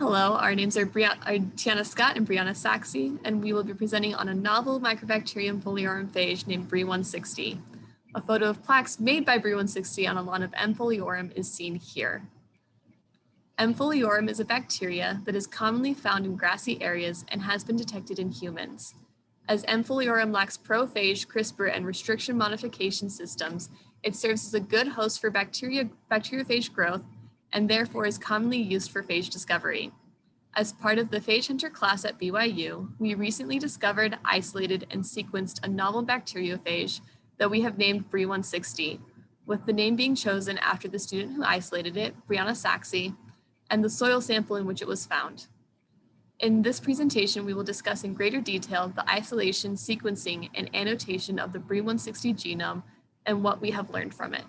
Hello, our names are Tiana Scott and Bri160, and we will be presenting on a novel Microbacterium foliorum phage named Bri160. A photo of plaques made by Bri160 on a lawn of M. foliorum is seen here. M. foliorum is a bacteria that is commonly found in grassy areas and has been detected in humans. As M. foliorum lacks prophage, CRISPR, and restriction modification systems, it serves as a good host for bacteriophage growth and therefore is commonly used for phage discovery. As part of the phage hunter class at BYU, we recently discovered, isolated, and sequenced a novel bacteriophage that we have named Bri160, with the name being chosen after the student who isolated it, Bri160, and the soil sample in which it was found. In this presentation, we will discuss in greater detail the isolation, sequencing, and annotation of the Bri160 genome and what we have learned from it.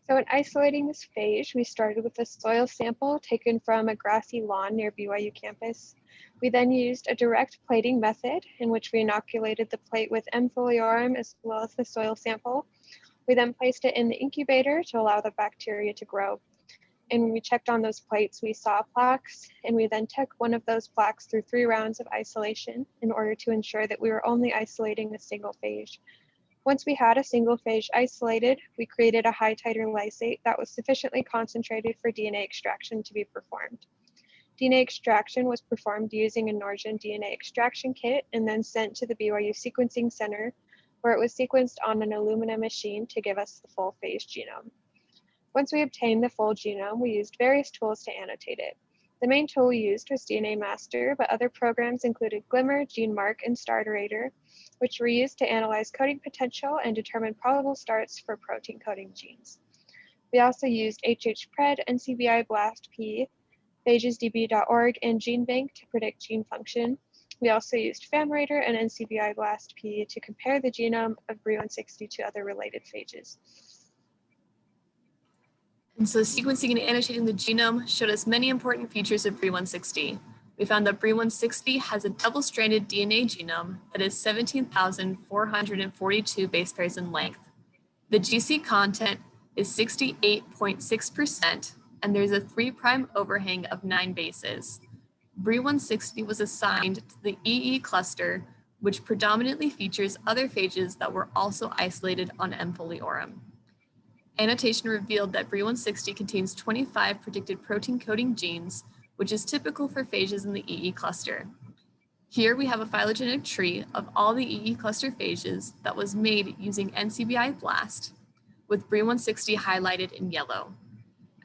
So in isolating this phage, we started with a soil sample taken from a grassy lawn near BYU campus. We then used a direct plating method in which we inoculated the plate with M. foliorum as well as the soil sample. We then placed it in the incubator to allow the bacteria to grow. And when we checked on those plates, we saw plaques, and we then took one of those plaques through 3 rounds of isolation in order to ensure that we were only isolating a single phage. Once we had a single phage isolated, we created a high titer lysate that was sufficiently concentrated for DNA extraction to be performed. DNA extraction was performed using a Norwegian DNA extraction kit and then sent to the BYU Sequencing Center, where it was sequenced on an Illumina machine to give us the full phage genome. Once we obtained the full genome, we used various tools to annotate it. The main tool we used was DNA Master, but other programs included Glimmer, GeneMark, and Starterator, which were used to analyze coding potential and determine probable starts for protein coding genes. We also used HHPRED, NCBI BLAST-P, phagesdb.org, and GeneBank to predict gene function. We also used FAMRater and NCBI BLAST-P to compare the genome of Bri160 to other related phages. And so sequencing and annotating the genome showed us many important features of Bri160. We found that Bri160 has a double-stranded DNA genome that is 17,442 base pairs in length. The GC content is 68.6%, and there's a 3' overhang of 9 bases. Bri160 was assigned to the EE cluster, which predominantly features other phages that were also isolated on M. foliorum. Annotation revealed that Bri160 contains 25 predicted protein coding genes, which is typical for phages in the EE cluster. Here we have a phylogenetic tree of all the EE cluster phages that was made using NCBI BLAST, with Bri160 highlighted in yellow.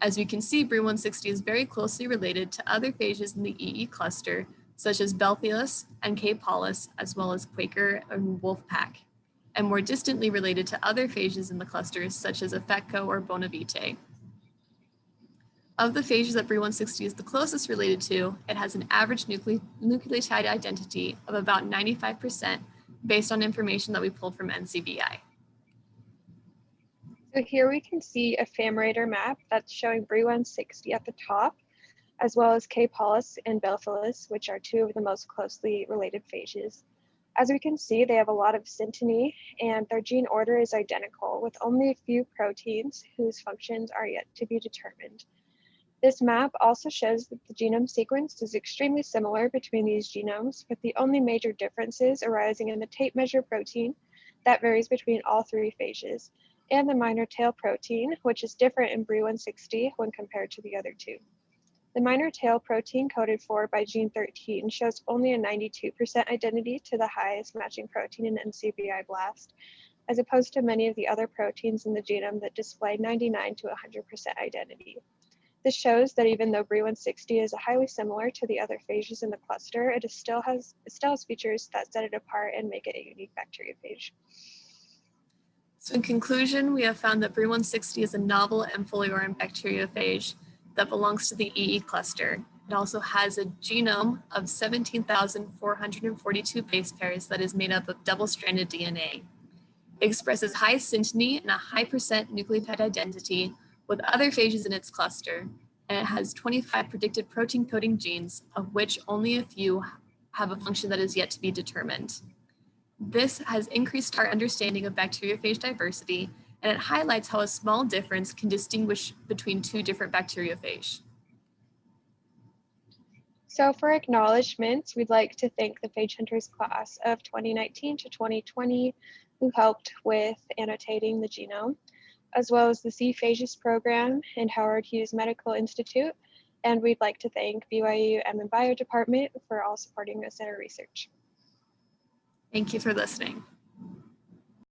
As we can see, Bri160 is very closely related to other phages in the EE cluster, such as Belthius and K. paulus, as well as Quaker and Wolfpack, and more distantly related to other phages in the clusters, such as Afecco or Bonavitae. Of the phages that Bri160 is the closest related to, it has an average nucleotide identity of about 95% based on information that we pulled from NCBI. So here we can see a FAMRater map that's showing Bri160 at the top, as well as K. paulus and Belthius, which are 2 of the most closely related phages. As we can see, they have a lot of synteny, and their gene order is identical, with only a few proteins whose functions are yet to be determined. This map also shows that the genome sequence is extremely similar between these genomes, with the only major differences arising in the tape measure protein that varies between all 3 phages, and the minor tail protein, which is different in Bri160 when compared to the other 2. The minor tail protein coded for by gene 13 shows only a 92% identity to the highest matching protein in NCBI BLAST, as opposed to many of the other proteins in the genome that display 99 to 100% identity. This shows that even though Bri160 is highly similar to the other phages in the cluster, it still has features that set it apart and make it a unique bacteriophage. So in conclusion, we have found that Bri160 is a novel M. foliorum bacteriophage that belongs to the EE cluster. It also has a genome of 17,442 base pairs that is made up of double-stranded DNA. It expresses high synteny and a high percent nucleotide identity with other phages in its cluster, and it has 25 predicted protein coding genes, of which only a few have a function that is yet to be determined. This has increased our understanding of bacteriophage diversity, and it highlights how a small difference can distinguish between 2 different bacteriophages. So for acknowledgements, we'd like to thank the Phage Hunters class of 2019 to 2020 who helped with annotating the genome, as well as the C-Phages program and Howard Hughes Medical Institute. And we'd like to thank BYU M and Bio Department for all supporting us in our research. Thank you for listening.